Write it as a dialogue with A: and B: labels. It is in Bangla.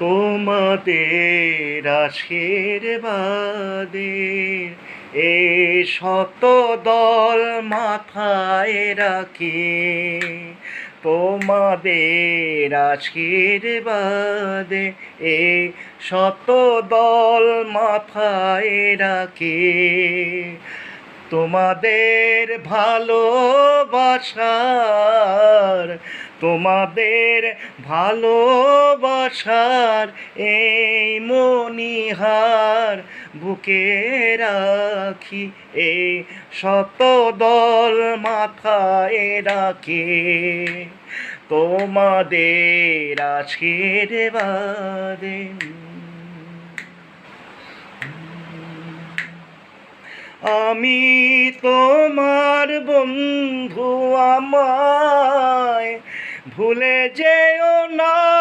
A: তোমাদের আশীর্বাদে এ শত দল মাথায় রাখি, তোমাদের আশীর্বাদে এ শত দল মাথায় রাখি। তোমাদের ভালোবাসার, তোমাদের ভালোবাসার এই মণিহার বুকে রাখি, এই শত দল মাথায় রাখি। তোমাদের আশীর্বাদে আমি তোমার বন্ধু, আমায় ভুলে যেও না।